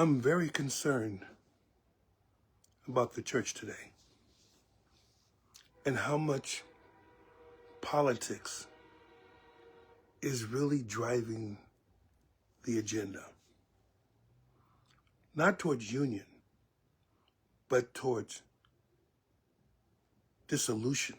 I'm very concerned about the church today and how much politics is really driving the agenda. Not towards union, but towards dissolution.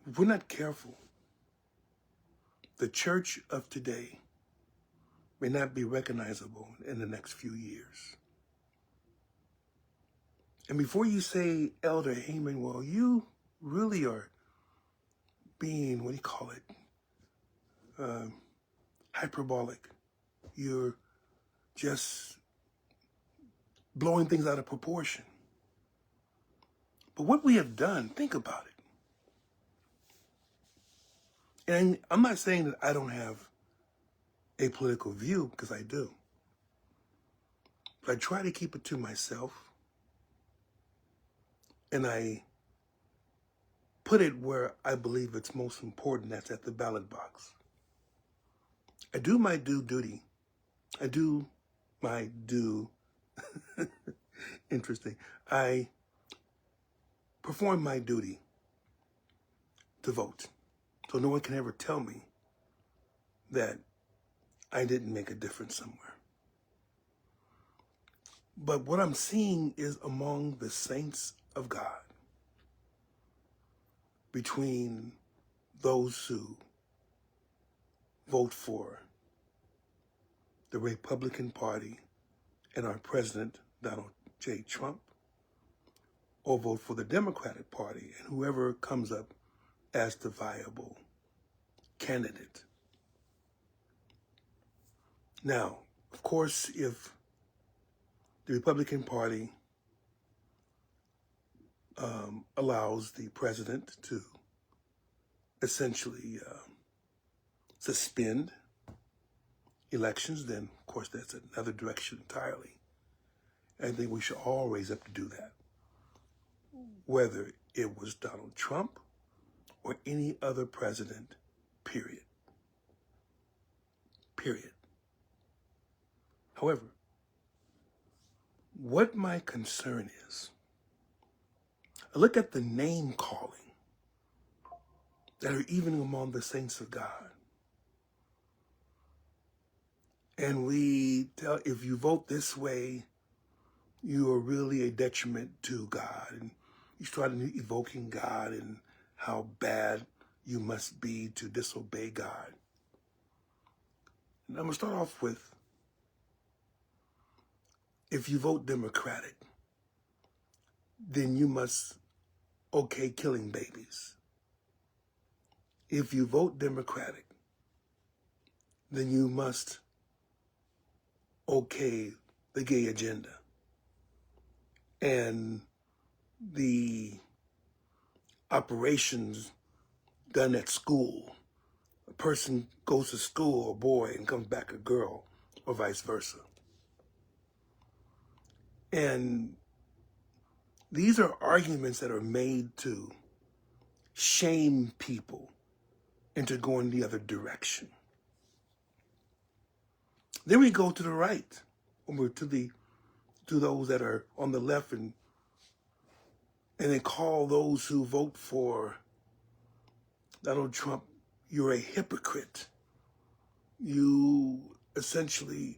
If we're not careful, the church of today may not be recognizable in the next few years. And before you say, Elder Heyman, well, you really are being, what do you call it, hyperbolic. You're just blowing things out of proportion. But what we have done, think about it. And I'm not saying that I don't have a political view, because I do. But I try to keep it to myself. And I put it where I believe it's most important, that's at the ballot box. I do my due duty. I do my due, interesting. I perform my duty to vote. So no one can ever tell me that I didn't make a difference somewhere. But what I'm seeing is among the saints of God, between those who vote for the Republican Party and our President, Donald J. Trump, or vote for the Democratic Party and whoever comes up as the viable candidate. Now, of course, if the Republican Party allows the president to essentially suspend elections, then of course that's another direction entirely. I think we should all raise up to do that, whether it was Donald Trump or any other president, period. Period. However, what my concern is, I look at the name calling that are even among the saints of God. And we tell, if you vote this way, you are really a detriment to God. And you start evoking God and how bad you must be to disobey God. And I'm going to start off with, if you vote Democratic, then you must okay killing babies. If you vote Democratic, then you must okay the gay agenda and the operations done at school. A person goes to school, a boy, and comes back a girl, or vice versa. And these are arguments that are made to shame people into going the other direction. Then we go to the right, when we're to those that are on the left, and they call those who vote for Donald Trump, you're a hypocrite. You essentially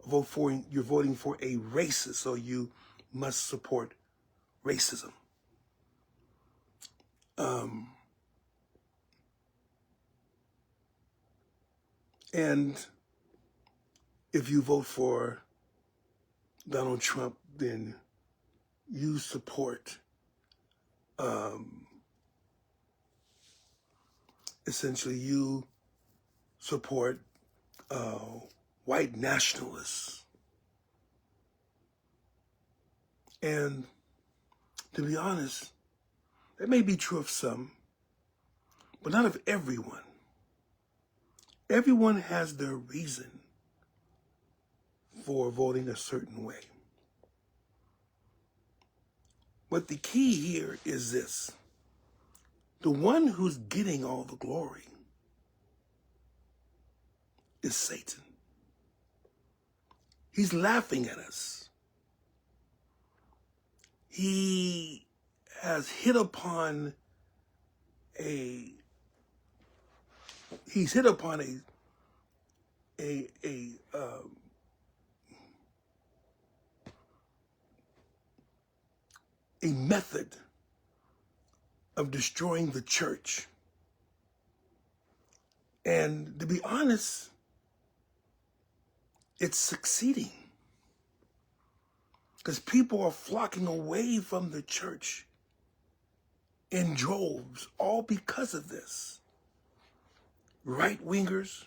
you're voting for a racist, so you must support racism. And if you vote for Donald Trump, then you support essentially you support white nationalists. And to be honest, that may be true of some, but not of everyone. Everyone has their reason for voting a certain way. But the key here is this: the one who's getting all the glory is Satan. He's laughing at us. He has hit upon a a a um, a method of destroying the church. And to be honest, it's succeeding, because people are flocking away from the church in droves, all because of this. Right-wingers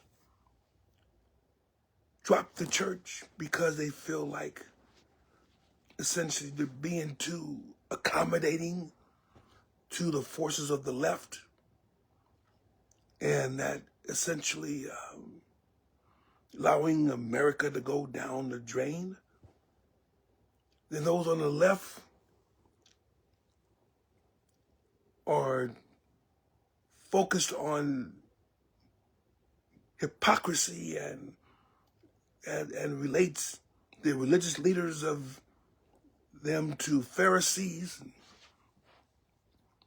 drop the church because they feel like essentially they're being too accommodating to the forces of the left, and that essentially allowing America to go down the drain. Then those on the left are focused on hypocrisy and relates the religious leaders of them to Pharisees.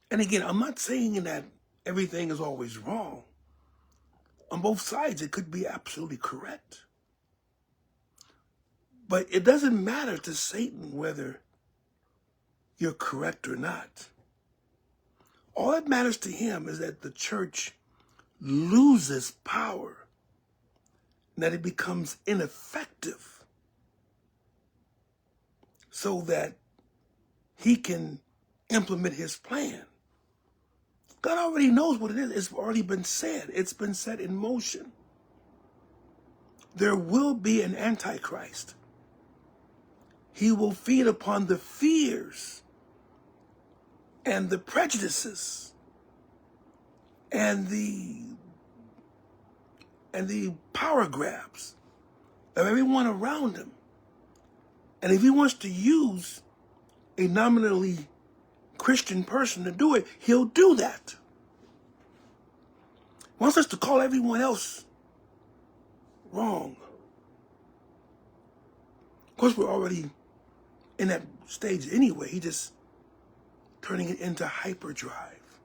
And again, I'm not saying that everything is always wrong. On both sides, it could be absolutely correct. But it doesn't matter to Satan whether you're correct or not. All that matters to him is that the church loses power, and that it becomes ineffective, so that he can implement his plan. God already knows what it is. It's already been said. It's been set in motion. There will be an Antichrist. He will feed upon the fears and the prejudices and the power grabs of everyone around him. And if he wants to use a nominally Christian person to do it, he'll do that. He wants us to call everyone else wrong. Of course, we're already in that stage anyway. He's just turning it into hyperdrive.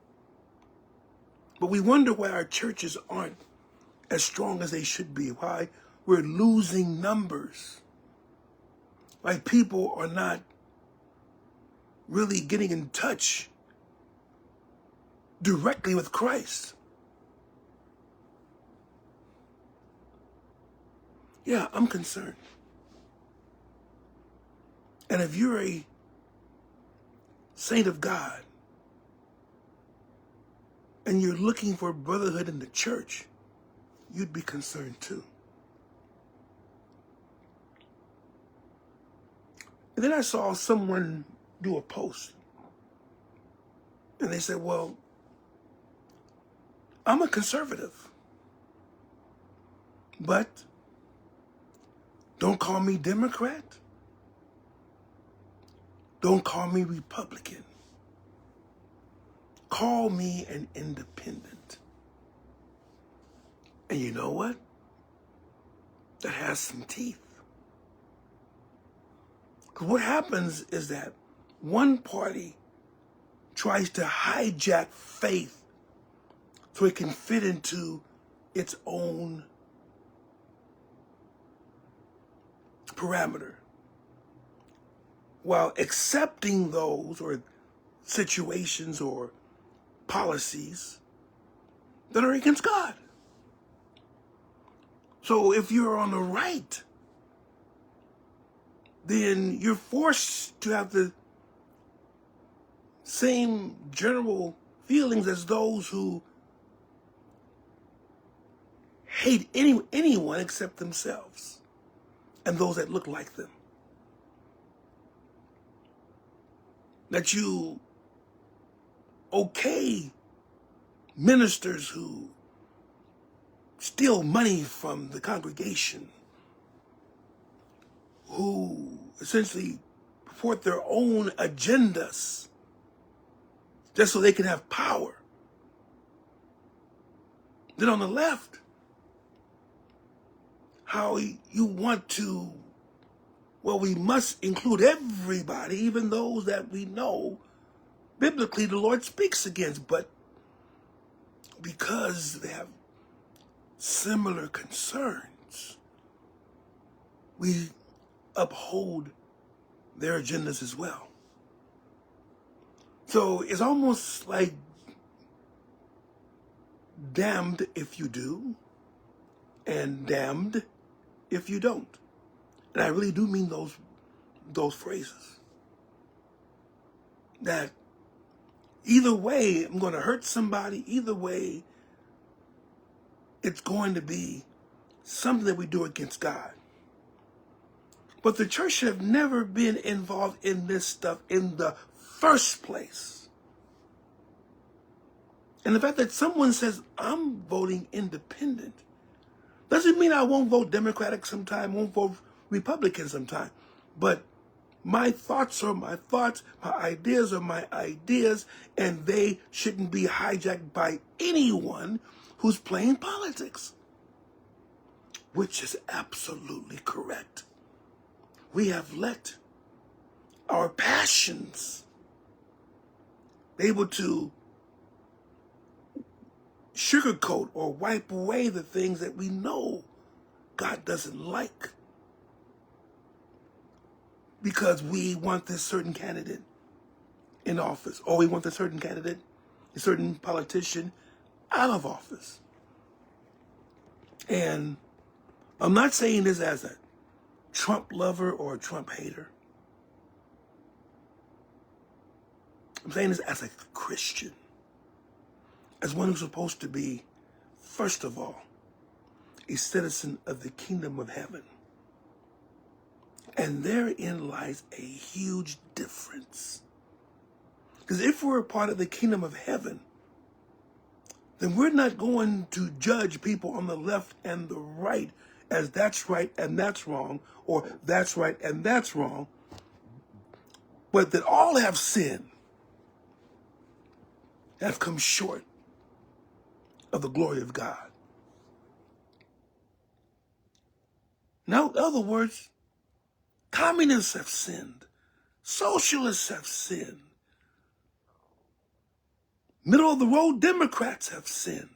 But we wonder why our churches aren't as strong as they should be, why we're losing numbers, why people are not really getting in touch directly with Christ. Yeah, I'm concerned. And if you're a saint of God and you're looking for brotherhood in the church, you'd be concerned too. And then I saw someone do a post, and they said, well, I'm a conservative, but don't call me Democrat. Don't call me Republican. Call me an independent. And you know what? That has some teeth. Because what happens is that one party tries to hijack faith so it can fit into its own parameter, while accepting those or situations or policies that are against God. So if you're on the right, then you're forced to have the same general feelings as those who hate anyone except themselves and those that look like them. That you okay ministers who steal money from the congregation, who essentially purport their own agendas just so they can have power. Then on the left, how you want to Well, we must include everybody, even those that we know biblically the Lord speaks against, but because they have similar concerns, we uphold their agendas as well. So it's almost like damned if you do, and damned if you don't. And I really do mean those phrases. That either way, I'm going to hurt somebody. Either way, it's going to be something that we do against God. But the church should have never been involved in this stuff in the first place. And the fact that someone says, I'm voting independent, doesn't mean I won't vote Democratic sometime, won't vote Republican sometime. But my thoughts are my thoughts, my ideas are my ideas, and they shouldn't be hijacked by anyone who's playing politics. Which is absolutely correct. We have let our passions be able to sugarcoat or wipe away the things that we know God doesn't like, because we want this certain candidate in office, or we want this certain candidate, a certain politician out of office. And I'm not saying this as a Trump lover or a Trump hater. I'm saying this as a Christian, as one who's supposed to be, first of all, a citizen of the kingdom of heaven. And therein lies a huge difference. Because if we're a part of the kingdom of heaven, then we're not going to judge people on the left and the right as that's right and that's wrong, or that's right and that's wrong, but that all have sinned, have come short of the glory of God. Now, in other words, communists have sinned. Socialists have sinned. Middle of the road Democrats have sinned.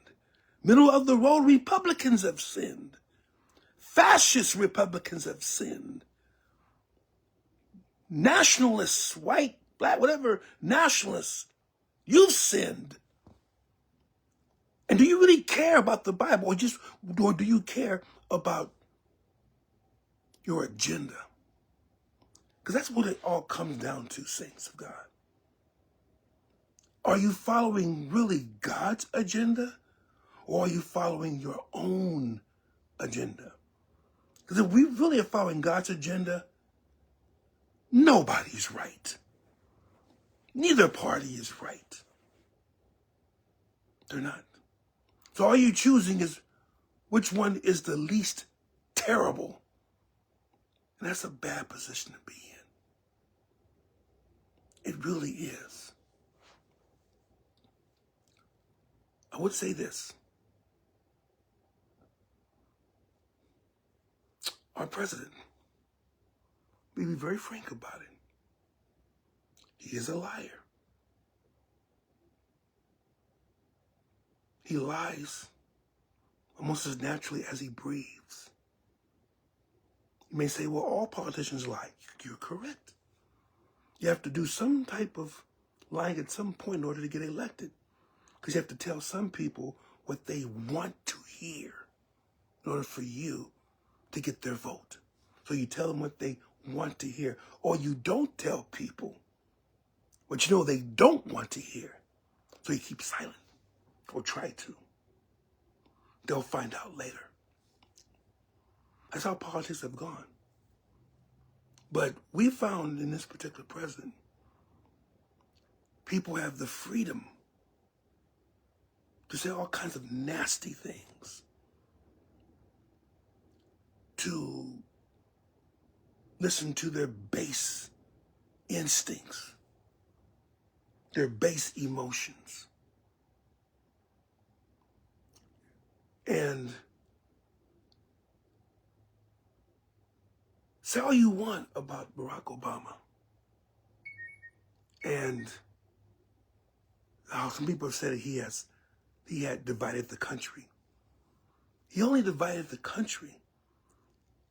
Middle of the road Republicans have sinned. Fascist Republicans have sinned. Nationalists, white, black, whatever, nationalists, you've sinned. And do you really care about the Bible, or do you care about your agenda? Because that's what it all comes down to, saints of God. Are you following really God's agenda, or are you following your own agenda? Because if we really are following God's agenda, nobody's right. Neither party is right. They're not. So all you're choosing is which one is the least terrible. And that's a bad position to be in. It really is. I would say this. Our president, we be very frank about it. He is a liar. He lies almost as naturally as he breathes. You may say, well, all politicians lie. You're correct. You have to do some type of lying at some point in order to get elected, because you have to tell some people what they want to hear in order for you to get their vote. So you tell them what they want to hear, or you don't tell people what you know they don't want to hear. So you keep silent, or try to. They'll find out later. That's how politics have gone. But we found in this particular president, people have the freedom to say all kinds of nasty things, to listen to their base instincts, their base emotions. And Say all you want about Barack Obama and how some people have said he had divided the country. He only divided the country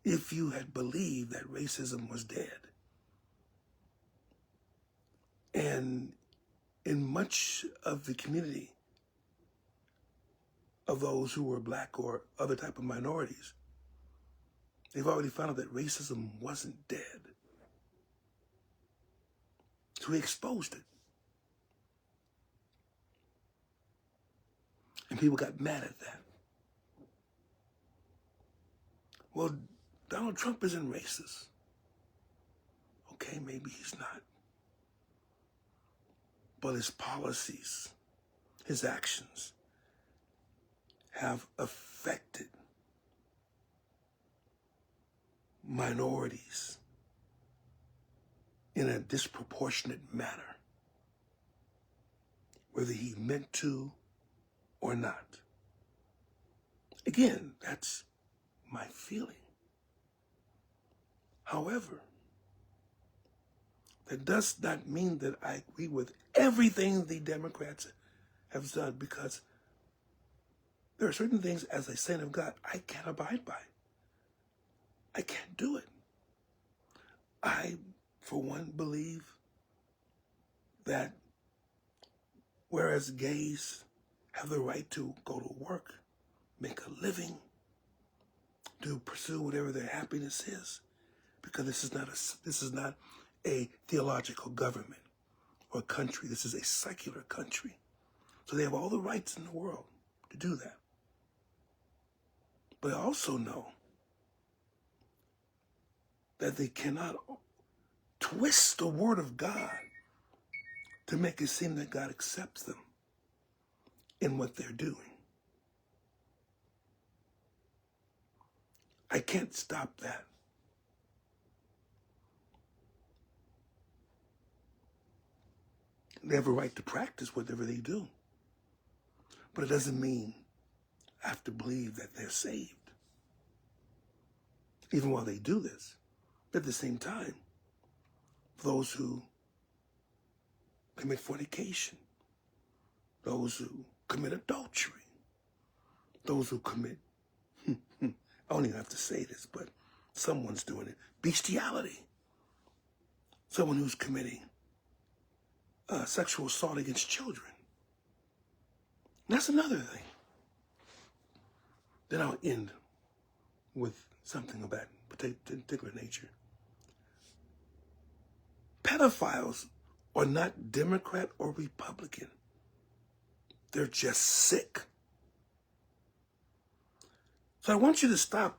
if you had believed that racism was dead. And in much of the community of those who were black or other type of minorities, they've already found out that racism wasn't dead. So he exposed it. And people got mad at that. Well, Donald Trump isn't racist. Okay, maybe he's not. But his policies, his actions have affected minorities in a disproportionate manner, whether he meant to or not. Again, that's my feeling. However, that does not mean that I agree with everything the Democrats have done, because there are certain things, as a saint of God, I can't abide by. I can't do it. I, for one, believe that whereas gays have the right to go to work, make a living, to pursue whatever their happiness is, because this is not a theological government or country. This is a secular country. So they have all the rights in the world to do that. But I also know that they cannot twist the word of God to make it seem that God accepts them in what they're doing. I can't stop that. They have a right to practice whatever they do. But it doesn't mean I have to believe that they're saved. Even while they do this. But at the same time, those who commit fornication, those who commit adultery, those who commit, I don't even have to say this, but someone's doing it, bestiality, someone who's committing sexual assault against children. That's another thing. Then I'll end with something of that particular nature. Pedophiles are not Democrat or Republican. They're just sick. So I want you to stop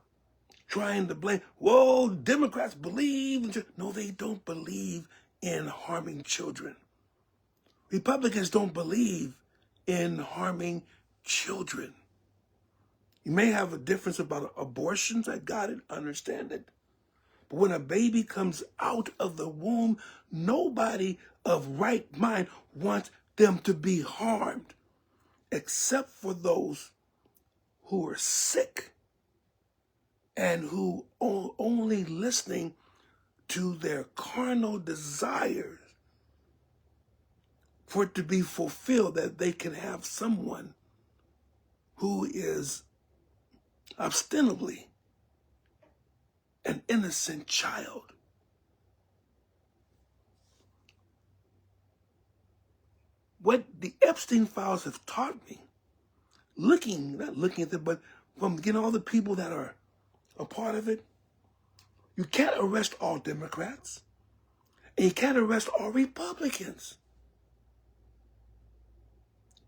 trying to blame, whoa, Democrats believe. No, they don't believe in harming children. Republicans don't believe in harming children. You may have a difference about abortions. I got it, understand it. But when a baby comes out of the womb, nobody of right mind wants them to be harmed, except for those who are sick and who are only listening to their carnal desires for it to be fulfilled, that they can have someone who is ostensibly an innocent child. What the Epstein files have taught me, not looking at them, but from getting all the people that are a part of it, you can't arrest all Democrats, and you can't arrest all Republicans.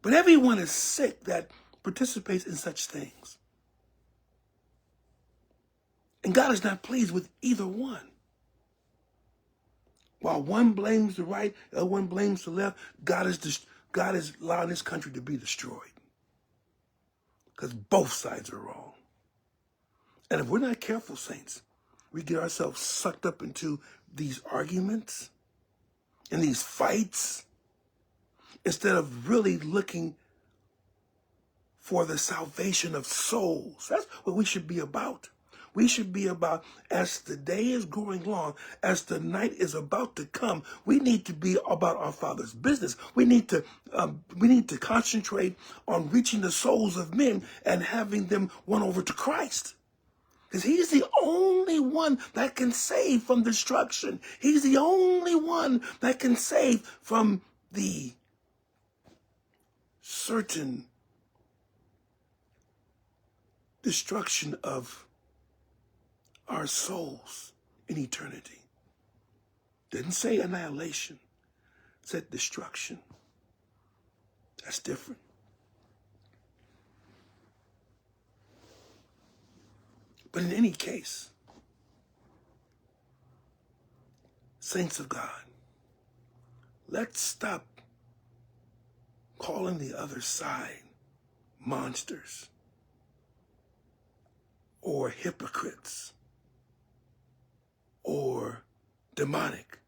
But everyone is sick that participates in such things. And God is not pleased with either one. While one blames the right, the other one blames the left, God is allowing this country to be destroyed. Because both sides are wrong. And if we're not careful, saints, we get ourselves sucked up into these arguments and these fights instead of really looking for the salvation of souls. That's what we should be about. We should be about, as the day is growing long, as the night is about to come, we need to be about our Father's business. We need to concentrate on reaching the souls of men and having them won over to Christ. Because he's the only one that can save from destruction. He's the only one that can save from the certain destruction of our souls in eternity. Didn't say annihilation, said destruction. That's different. But in any case, saints of God, let's stop calling the other side monsters or hypocrites or demonic,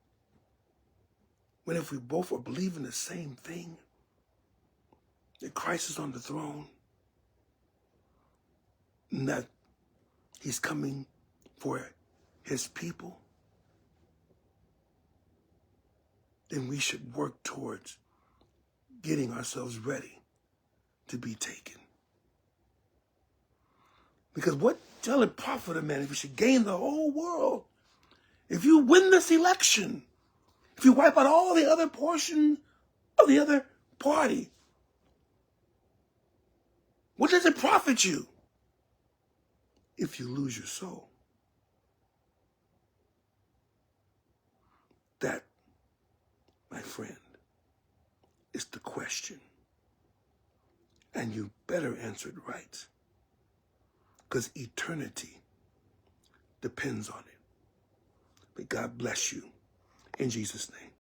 when if we both are believing the same thing, that Christ is on the throne, and that he's coming for his people, then we should work towards getting ourselves ready to be taken. Because what shall it profit a man if he should gain the whole world? If you win this election, if you wipe out all the other portion of the other party, what does it profit you if you lose your soul? That, my friend, is the question. And you better answer it right, because eternity depends on it. May God bless you in Jesus' name.